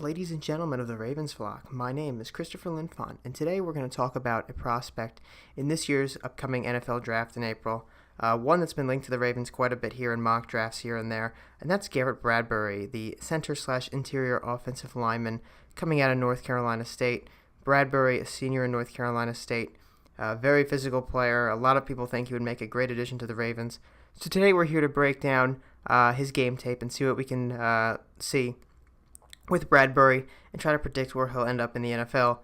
Ladies and gentlemen of the Ravens flock, my name is Christopher Linfont, and today we're going to talk about a prospect in this year's upcoming NFL draft in April. One that's been linked to the Ravens quite a bit here in mock drafts here and there, and that's Garrett Bradbury, the center/interior offensive lineman coming out of North Carolina State. Bradbury, a senior in North Carolina State, a very physical player. A lot of people think he would make a great addition to the Ravens. So today we're here to break down his game tape and see what we can see with Bradbury and try to predict where he'll end up in the NFL,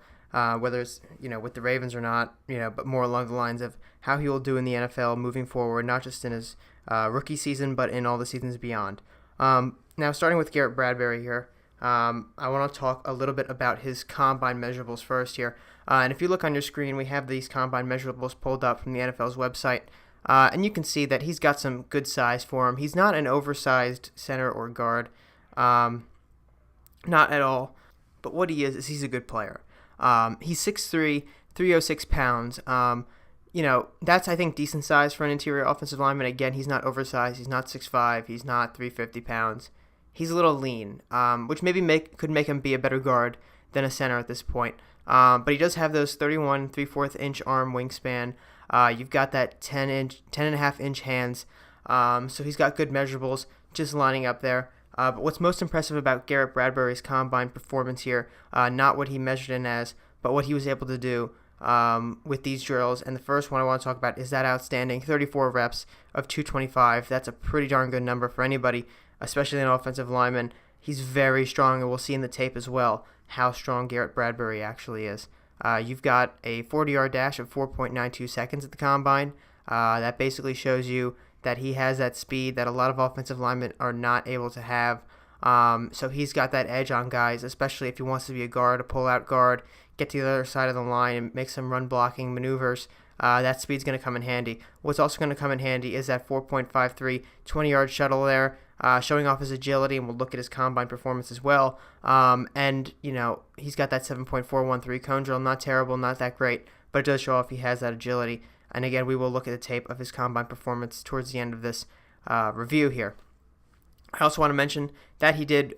whether it's with the Ravens or not, but more along the lines of how he will do in the NFL moving forward, not just in his rookie season, but in all the seasons beyond. Now, starting with Garrett Bradbury here, I want to talk a little bit about his combine measurables first here. And if you look on your screen, we have these combine measurables pulled up from the NFL's website. And you can see that he's got some good size for him. He's not an oversized center or guard. Not at all. But what he is he's a good player. He's 6'3", 306 pounds. That's, I think, decent size for an interior offensive lineman. Again, he's not oversized. He's not 6'5". He's not 350 pounds. He's a little lean, which maybe could make him be a better guard than a center at this point. But he does have those 31 3/4 inch arm wingspan. You've got that 10.5 inch hands. So he's got good measurables just lining up there. But what's most impressive about Garrett Bradbury's combine performance here, not what he measured in as, but what he was able to do with these drills. And the first one I want to talk about is that outstanding 34 reps of 225. That's a pretty darn good number for anybody, especially an offensive lineman. He's very strong, and we'll see in the tape as well how strong Garrett Bradbury actually is. You've got a 40-yard dash of 4.92 seconds at the combine. That basically shows you that he has that speed that a lot of offensive linemen are not able to have. So he's got that edge on guys, especially if he wants to be a guard, a pull-out guard, get to the other side of the line and make some run-blocking maneuvers. That speed's going to come in handy. What's also going to come in handy is that 4.53 20-yard shuttle there, showing off his agility, and we'll look at his combine performance as well. He's got that 7.413 cone drill. Not terrible, not that great, but it does show off he has that agility. And again, we will look at the tape of his combine performance towards the end of this review here. I also want to mention that he did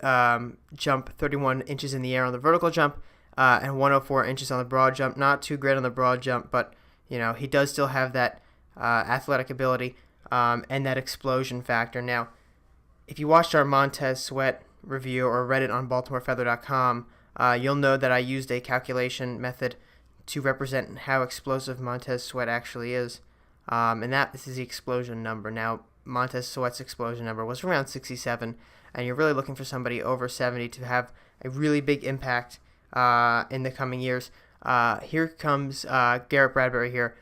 jump 31 inches in the air on the vertical jump and 104 inches on the broad jump. Not too great on the broad jump, but he does still have that athletic ability and that explosion factor. Now, if you watched our Montez Sweat review or read it on BaltimoreFeather.com, you'll know that I used a calculation method to represent how explosive Montez Sweat actually is. And this is the explosion number. Now, Montez Sweat's explosion number was around 67, and you're really looking for somebody over 70 to have a really big impact in the coming years. Here comes Garrett Bradbury here,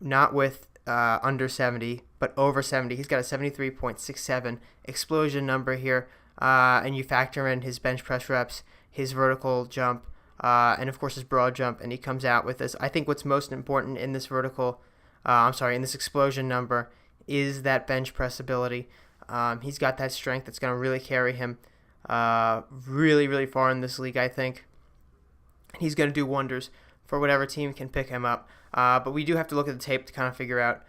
not with under 70, but over 70. He's got a 73.67 explosion number here, and you factor in his bench press reps, his vertical jump, and of course his broad jump, and he comes out with this. I think what's most important in this in this explosion number is that bench press ability. He's got that strength that's going to really carry him really, really far in this league, I think. He's going to do wonders for whatever team can pick him up. But we do have to look at the tape to kind of figure out,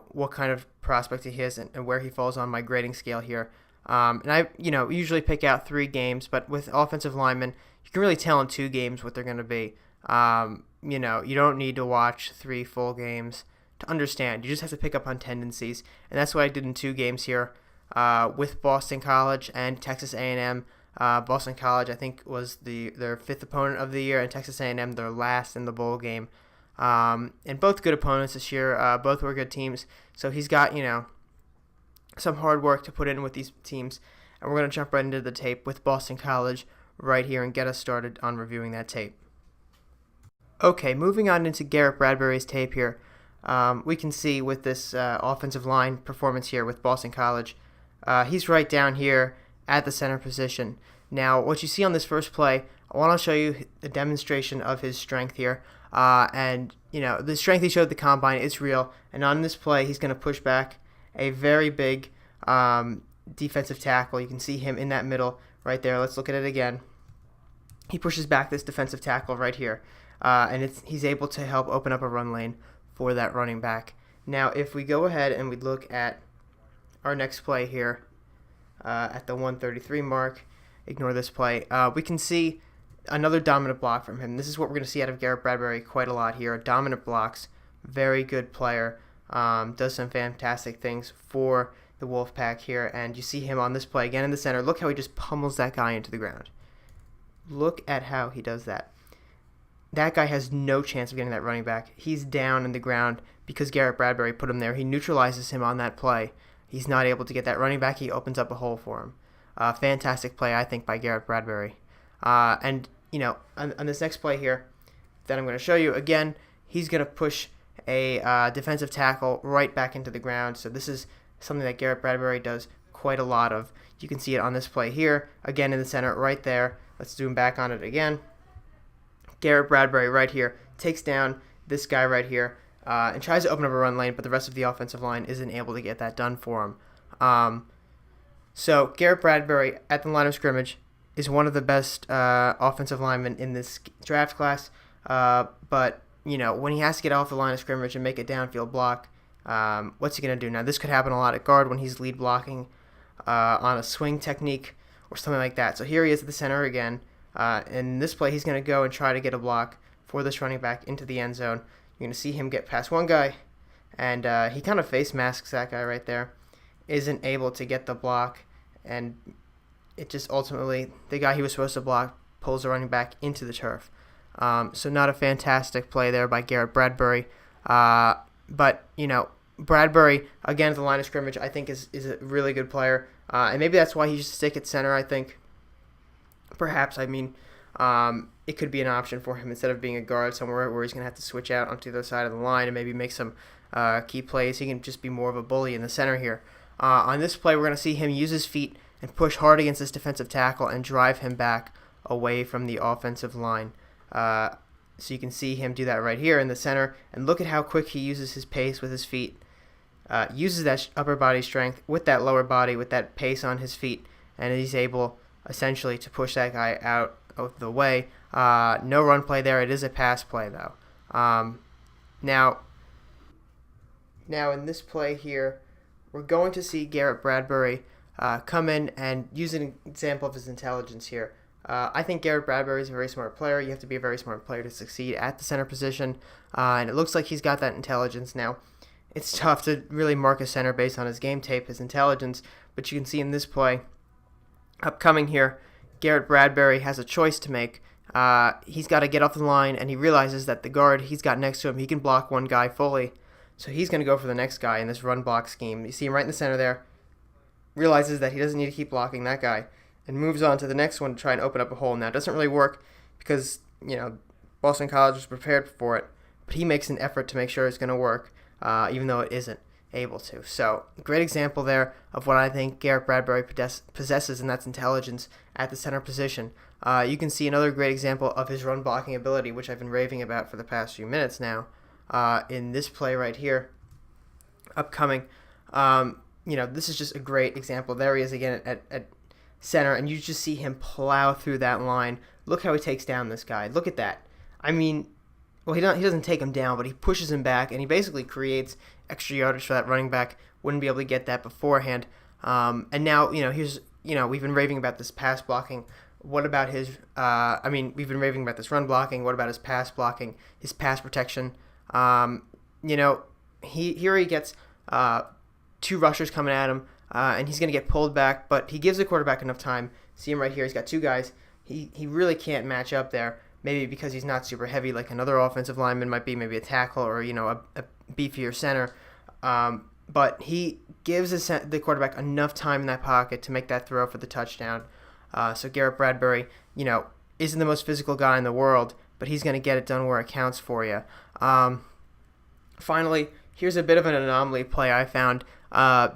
what kind of prospect he is and where he falls on my grading scale here. And I, usually pick out 3 games, but with offensive linemen, you can really tell in 2 games what they're going to be. You don't need to watch 3 full games to understand. You just have to pick up on tendencies, and that's what I did in 2 games here with Boston College and Texas A&M. Boston College, I think, was their 5th opponent of the year, and Texas A&M their last in the bowl game. And both good opponents this year. Both were good teams. So he's got, some hard work to put in with these teams. And we're going to jump right into the tape with Boston College right here and get us started on reviewing that tape. Okay, moving on into Garrett Bradbury's tape here. We can see with this offensive line performance here with Boston College, he's right down here at the center position. Now, what you see on this first play, I want to show you the demonstration of his strength here. The strength he showed at the combine, it's real. And on this play, he's going to push back a very big defensive tackle. You can see him in that middle right there. Let's look at it again. He pushes back this defensive tackle right here. And he's able to help open up a run lane for that running back. Now, if we go ahead and we look at our next play here at the 133 mark, ignore this play. We can see another dominant block from him. This is what we're going to see out of Garrett Bradbury quite a lot here. Dominant blocks, very good player, does some fantastic things for the Wolfpack here. And you see him on this play again in the center. Look how he just pummels that guy into the ground. Look at how he does that. That guy has no chance of getting that running back. He's down in the ground because Garrett Bradbury put him there. He neutralizes him on that play. He's not able to get that running back. He opens up a hole for him. Fantastic play, I think, by Garrett Bradbury. And, on this next play here that I'm going to show you, again, he's going to push a defensive tackle right back into the ground. So this is something that Garrett Bradbury does quite a lot of. You can see it on this play here. Again, in the center right there. Let's zoom back on it again. Garrett Bradbury right here takes down this guy right here and tries to open up a run lane, but the rest of the offensive line isn't able to get that done for him. So Garrett Bradbury at the line of scrimmage is one of the best offensive linemen in this draft class. But, when he has to get off the line of scrimmage and make a downfield block, what's he going to do? Now, this could happen a lot at guard when he's lead blocking on a swing technique or something like that. So here he is at the center again. In this play, he's going to go and try to get a block for this running back into the end zone. You're going to see him get past one guy, and he kind of face masks that guy right there. Isn't able to get the block, and it just ultimately, the guy he was supposed to block pulls the running back into the turf. So not a fantastic play there by Garrett Bradbury. But, Bradbury, again, at the line of scrimmage, I think is a really good player. And maybe that's why he should stick at center, I think. Perhaps, it could be an option for him instead of being a guard somewhere where he's going to have to switch out onto the other side of the line and maybe make some key plays. He can just be more of a bully in the center here. On this play, we're going to see him use his feet and push hard against this defensive tackle and drive him back away from the offensive line. So you can see him do that right here in the center. And look at how quick he uses his pace with his feet. Uses that upper body strength with that lower body, with that pace on his feet. And he's able, essentially, to push that guy out of the way. No run play there. It is a pass play, though. Now, in this play here, we're going to see Garrett Bradbury come in and use an example of his intelligence here. I think Garrett Bradbury is a very smart player. You have to be a very smart player to succeed at the center position, and it looks like he's got that intelligence now. It's tough to really mark a center based on his game tape, his intelligence, but you can see in this play, upcoming here, Garrett Bradbury has a choice to make. He's got to get off the line, and he realizes that the guard he's got next to him, he can block one guy fully, so he's going to go for the next guy in this run block scheme. You see him right in the center there, realizes that he doesn't need to keep blocking that guy, and moves on to the next one to try and open up a hole. Now, it doesn't really work because, Boston College was prepared for it, but he makes an effort to make sure it's going to work, even though it isn't able to. So, great example there of what I think Garrett Bradbury possesses, and that's intelligence at the center position. You can see another great example of his run blocking ability, which I've been raving about for the past few minutes now, in this play right here, upcoming. This is just a great example. There he is again at center, and you just see him plow through that line. Look how he takes down this guy. Look at that. He doesn't take him down, but he pushes him back, and he basically creates extra yardage for that running back. Wouldn't be able to get that beforehand. And now, we've been raving about this pass blocking. What about his, we've been raving about this run blocking. What about his pass blocking, his pass protection? He gets two rushers coming at him, and he's going to get pulled back, but he gives the quarterback enough time. See him right here. He's got two guys. He really can't match up there, maybe because he's not super heavy like another offensive lineman might be, maybe a tackle or, a beefier center. But he gives the quarterback enough time in that pocket to make that throw for the touchdown. So Garrett Bradbury, isn't the most physical guy in the world, but he's going to get it done where it counts for you. Finally, here's a bit of an anomaly play I found.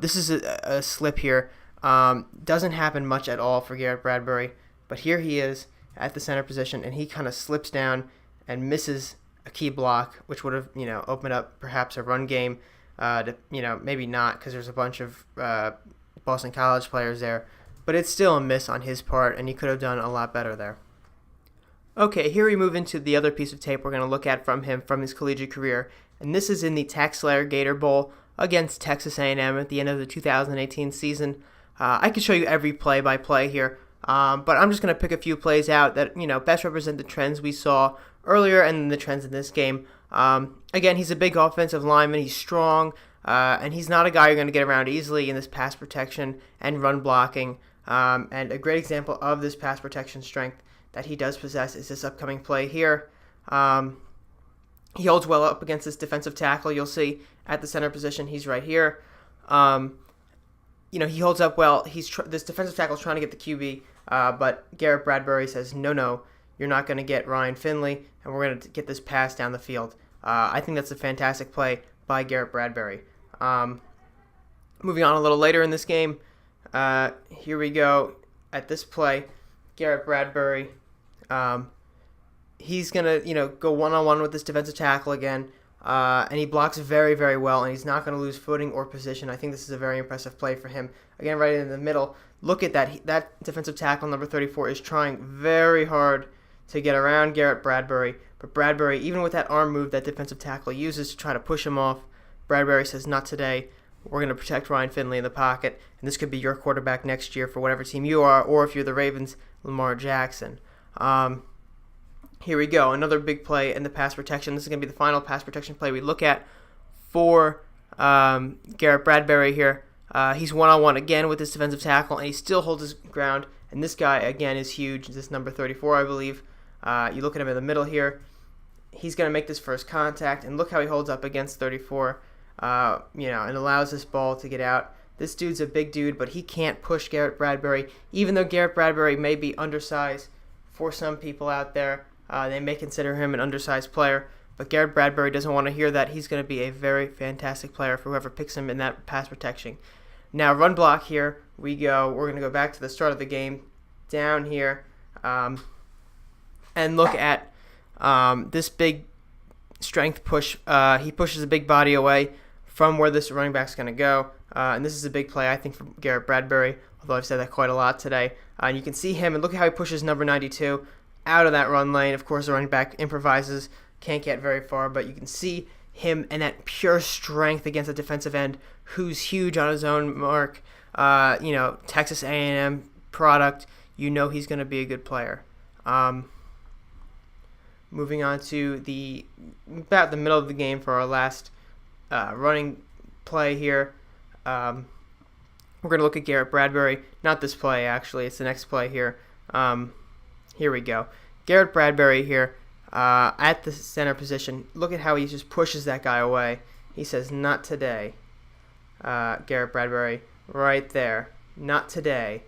This is a slip here. Doesn't happen much at all for Garrett Bradbury, but here he is at the center position, and he kind of slips down and misses a key block, which would have, opened up perhaps a run game. Maybe not because there's a bunch of Boston College players there, but it's still a miss on his part, and he could have done a lot better there. Okay, here we move into the other piece of tape we're going to look at from him from his collegiate career, and this is in the TaxSlayer Gator Bowl against Texas A&M at the end of the 2018 season. I could show you every play-by-play here But I'm just going to pick a few plays out that, best represent the trends we saw earlier and the trends in this game. Again, he's a big offensive lineman. He's strong, and he's not a guy you're going to get around easily in this pass protection and run blocking. And a great example of this pass protection strength that he does possess is this upcoming play here. He holds well up against this defensive tackle. You'll see at the center position, he's right here. He holds up well. This defensive tackle is trying to get the QB, but Garrett Bradbury says, no, you're not going to get Ryan Finley, and we're going to get this pass down the field. I think that's a fantastic play by Garrett Bradbury. Moving on a little later in this game, here we go at this play. Garrett Bradbury, he's going to, go one-on-one with this defensive tackle again, and he blocks very, very well, and he's not going to lose footing or position. I think this is a very impressive play for him. Again, right in the middle, look at that. That defensive tackle, number 34, is trying very hard to get around Garrett Bradbury. But Bradbury, even with that arm move that defensive tackle uses to try to push him off, Bradbury says, not today. We're going to protect Ryan Finley in the pocket, and this could be your quarterback next year for whatever team you are, or if you're the Ravens, Lamar Jackson. Here we go, another big play in the pass protection. This is going to be the final pass protection play we look at for Garrett Bradbury here. He's one-on-one again with this defensive tackle, and he still holds his ground. And this guy, again, is huge. This number 34, I believe. You look at him in the middle here. He's going to make this first contact, and look how he holds up against 34, and allows this ball to get out. This dude's a big dude, but he can't push Garrett Bradbury, even though Garrett Bradbury may be undersized for some people out there. They may consider him an undersized player, but Garrett Bradbury doesn't want to hear that. He's going to be a very fantastic player for whoever picks him in that pass protection. Now, run block here we go. We're going to go back to the start of the game, down here, and look at this big strength push. He pushes a big body away from where this running back's going to go, and this is a big play, I think, from Garrett Bradbury, although I've said that quite a lot today. And you can see him, and look at how he pushes number 92 out of that run lane. Of course, the running back improvises, can't get very far, but you can see him and that pure strength against a defensive end who's huge on his own mark. Texas A&M product. He's going to be a good player. Moving on to about the middle of the game for our last running play here. We're going to look at Garrett Bradbury. Not this play, actually. It's the next play here. Here we go. Garrett Bradbury here at the center position. Look at how he just pushes that guy away. He says, not today. Garrett Bradbury right there. Not today.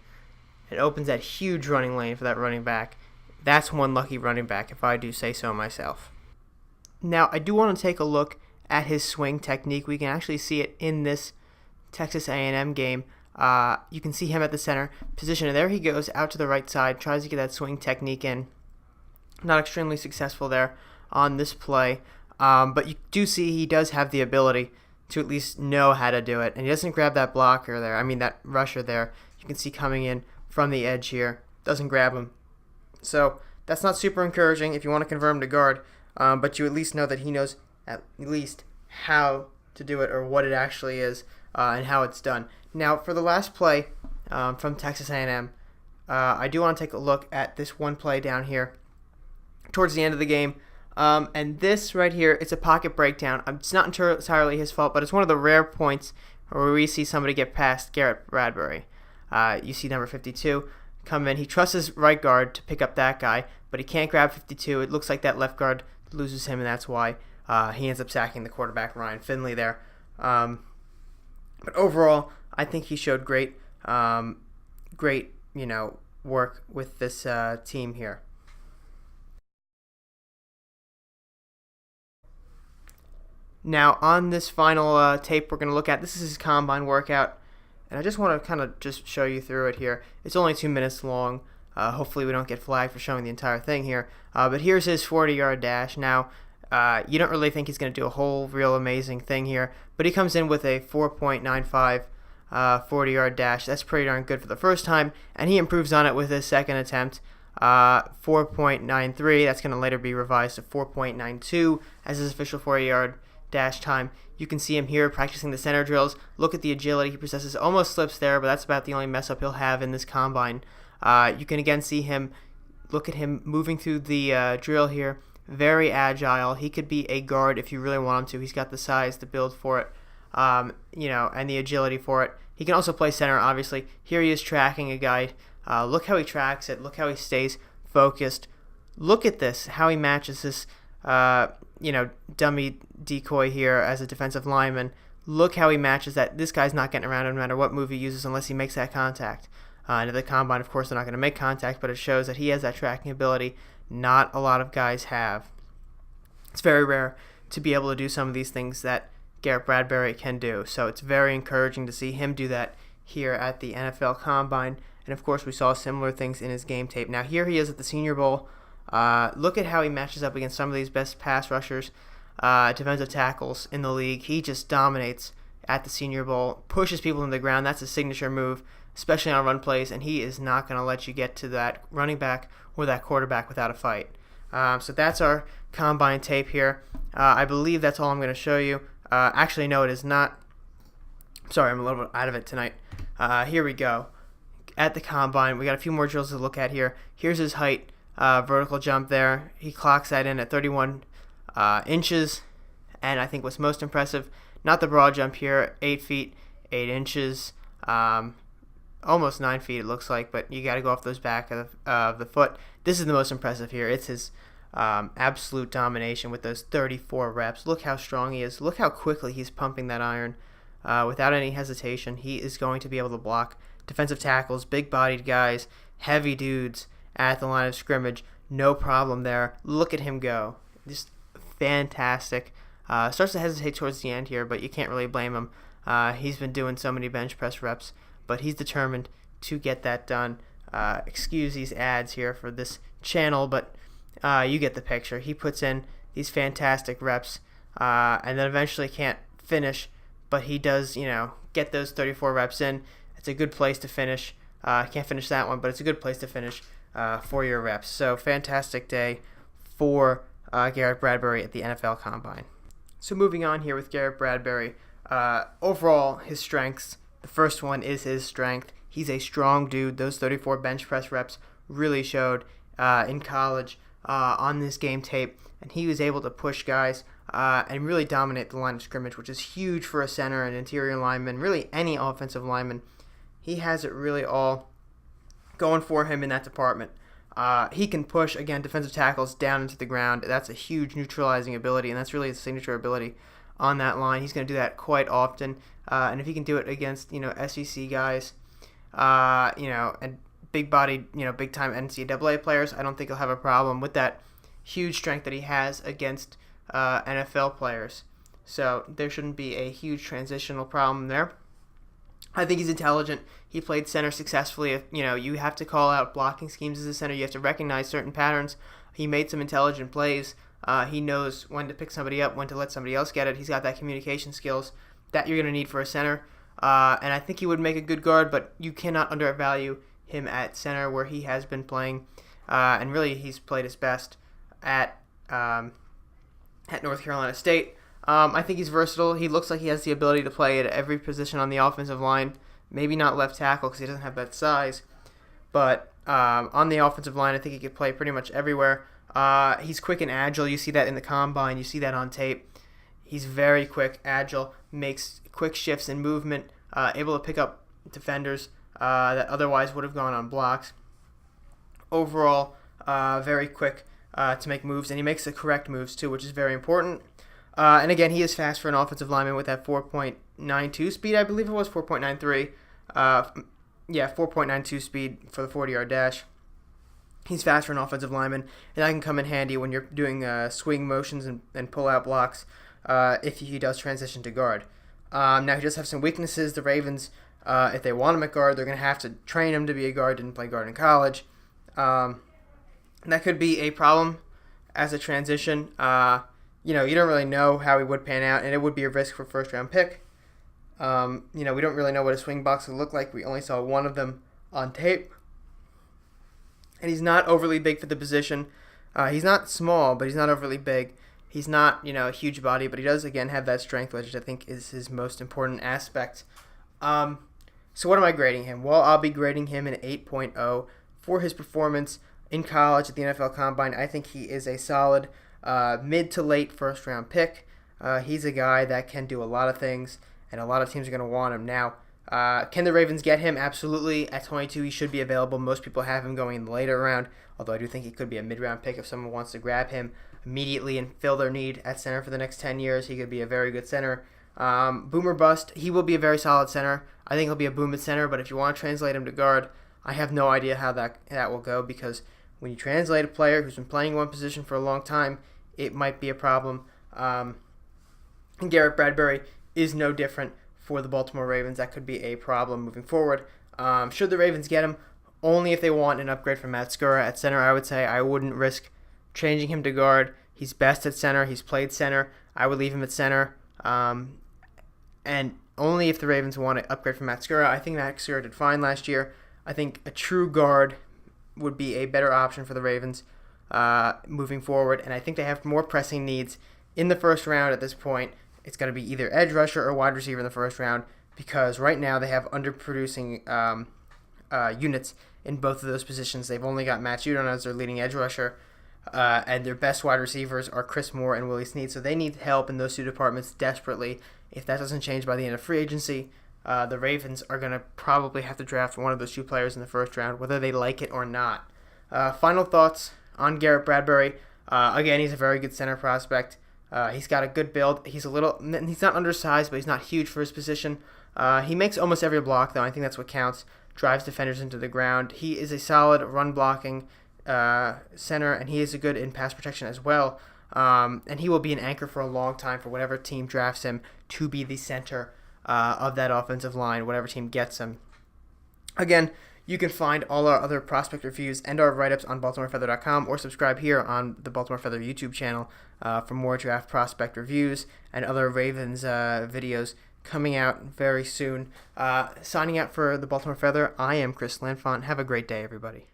It opens that huge running lane for that running back. That's one lucky running back, if I do say so myself. Now, I do want to take a look at his swing technique. We can actually see it in this Texas A&M game. You can see him at the center position, and there he goes out to the right side, tries to get that swing technique in. Not extremely successful there on this play, but you do see he does have the ability to at least know how to do it, and he doesn't grab that blocker there. That rusher there. You can see coming in from the edge here. Doesn't grab him. So that's not super encouraging if you want to convert him to guard, but you at least know that he knows at least how to do it or what it actually is and how it's done. Now, for the last play from Texas A&M, I do want to take a look at this one play down here towards the end of the game. And this right here, it's a pocket breakdown. It's not entirely his fault, but it's one of the rare points where we see somebody get past Garrett Bradbury. You see number 52 come in. He trusts his right guard to pick up that guy, but he can't grab 52. It looks like that left guard loses him, and that's why he ends up sacking the quarterback, Ryan Finley, there. But overall, I think he showed great work with this team here. Now, on this final tape we're going to look at, this is his combine workout, and I just want to kind of just show you through it here. It's only 2 minutes long. Hopefully we don't get flagged for showing the entire thing here. But here's his 40-yard dash. Now, you don't really think he's going to do a whole real amazing thing here, but he comes in with a 4.95 40-yard dash. That's pretty darn good for the first time, and he improves on it with his second attempt. 4.93. That's going to later be revised to 4.92 as his official 40-yard dash time. You can see him here practicing the center drills. Look at the agility he possesses. Almost slips there, but that's about the only mess up he'll have in this combine. You can again see him. Look at him moving through the drill here. Very agile. He could be a guard if you really want him to. He's got the size, the build for it, and the agility for it. He can also play center, obviously. Here he is tracking a guy. Look how he tracks it. Look how he stays focused. Look at this, how he matches this, dummy decoy here as a defensive lineman. Look how he matches that. This guy's not getting around no matter what move he uses unless he makes that contact. And at the combine, of course, they're not going to make contact, but it shows that he has that tracking ability. Not a lot of guys have. It's very rare to be able to do some of these things that Garrett Bradbury can do. So it's very encouraging to see him do that here at the NFL Combine. And of course, we saw similar things in his game tape. Now here he is at the Senior Bowl. Look at how he matches up against some of these best pass rushers, defensive tackles in the league. He just dominates at the Senior Bowl, pushes people into the ground. That's a signature move, especially on run plays, and he is not going to let you get to that running back or that quarterback without a fight. So that's our combine tape here. I believe that's all I'm going to show you. Actually, no, it is not. Sorry, I'm a little bit out of it tonight. Here we go. At the combine, we got a few more drills to look at here. Here's his height, vertical jump there. He clocks that in at 31 inches, and I think what's most impressive, not the broad jump here, 8 feet, 8 inches, almost 9 feet it looks like, but you got to go off those back of the foot. This is the most impressive here. It's his absolute domination with those 34 reps. Look how strong he is. Look how quickly he's pumping that iron without any hesitation. He is going to be able to block defensive tackles, big-bodied guys, heavy dudes at the line of scrimmage. No problem there. Look at him go. Just fantastic. Starts to hesitate towards the end here, but you can't really blame him. He's been doing so many bench press reps, but he's determined to get that done. Excuse these ads here for this channel, but you get the picture. He puts in these fantastic reps, and then eventually can't finish, but he does, get those 34 reps in. It's a good place to finish. Can't finish that one, but it's a good place to finish for your reps. So fantastic day for Garrett Bradbury at the NFL Combine. So moving on here with Garrett Bradbury, overall his strengths. The first one is his strength. He's a strong dude. Those 34 bench press reps really showed in college on this game tape, and he was able to push guys and really dominate the line of scrimmage, which is huge for a center and interior lineman, really any offensive lineman. He has it really all going for him in that department. He can push, again, defensive tackles down into the ground. That's a huge neutralizing ability, and that's really his signature ability on that line. He's going to do that quite often, and if he can do it against, SEC guys, and big-bodied, big-time NCAA players, I don't think he'll have a problem with that huge strength that he has against NFL players. So there shouldn't be a huge transitional problem there. I think he's intelligent. He played center successfully. You have to call out blocking schemes as a center. You have to recognize certain patterns. He made some intelligent plays. He knows when to pick somebody up, when to let somebody else get it. He's got that communication skills that you're going to need for a center. And I think he would make a good guard, but you cannot undervalue him at center where he has been playing. And really, he's played his best at North Carolina State. I think he's versatile. He looks like he has the ability to play at every position on the offensive line. Maybe not left tackle because he doesn't have that size. But on the offensive line, I think he could play pretty much everywhere. He's quick and agile. You see that in the combine. You see that on tape. He's very quick, agile, makes quick shifts in movement, able to pick up defenders that otherwise would have gone on blocks. Overall, very quick to make moves, and he makes the correct moves too, which is very important. And again, he is fast for an offensive lineman with that 4.92 speed, I believe it was, 4.93. 4.92 speed for the 40-yard dash. He's fast for an offensive lineman, and that can come in handy when you're doing swing motions and pull-out blocks if he does transition to guard. Now, he does have some weaknesses. The Ravens, if they want him at guard, they're going to have to train him to be a guard. Didn't play guard in college. That could be a problem as a transition. You don't really know how he would pan out, and it would be a risk for a first-round pick. We don't really know what a swing box would look like. We only saw one of them on tape. And he's not overly big for the position. He's not small, but he's not overly big. He's not, a huge body, but he does, again, have that strength, which I think is his most important aspect. So what am I grading him? Well, I'll be grading him an 8.0 for his performance in college at the NFL Combine. I think he is a solid mid to late first-round pick. He's a guy that can do a lot of things, and a lot of teams are going to want him. Now, can the Ravens get him? Absolutely. At 22, he should be available. Most people have him going in the later round, although I do think he could be a mid-round pick if someone wants to grab him immediately and fill their need at center for the next 10 years. He could be a very good center. Boom or bust, he will be a very solid center. I think he'll be a boom at center, but if you want to translate him to guard, I have no idea how that will go, because when you translate a player who's been playing one position for a long time, it might be a problem. And Garrett Bradbury is no different for the Baltimore Ravens. That could be a problem moving forward. Should the Ravens get him? Only if they want an upgrade from Matt Skura at center, I would say. I wouldn't risk changing him to guard. He's best at center. He's played center. I would leave him at center. And only if the Ravens want to upgrade from Matt Skura. I think Matt Skura did fine last year. I think a true guard would be a better option for the Ravens moving forward. And I think they have more pressing needs in the first round at this point. It's going to be either edge rusher or wide receiver in the first round, because right now they have underproducing units in both of those positions. They've only got Matt Judon as their leading edge rusher, and their best wide receivers are Chris Moore and Willie Snead. So they need help in those two departments desperately. If that doesn't change by the end of free agency, the Ravens are going to probably have to draft one of those two players in the first round, whether they like it or not. Final thoughts on Garrett Bradbury. Again, he's a very good center prospect. He's got a good build. He's not undersized, but he's not huge for his position. He makes almost every block, though. I think that's what counts. Drives defenders into the ground. He is a solid run-blocking center, and he is a good in pass protection as well. And he will be an anchor for a long time for whatever team drafts him to be the center of that offensive line, whatever team gets him. Again, you can find all our other prospect reviews and our write-ups on BaltimoreFeather.com, or subscribe here on the Baltimore Feather YouTube channel for more draft prospect reviews and other Ravens videos coming out very soon. Signing out for the Baltimore Feather, I am Chris Lanfont. Have a great day, everybody.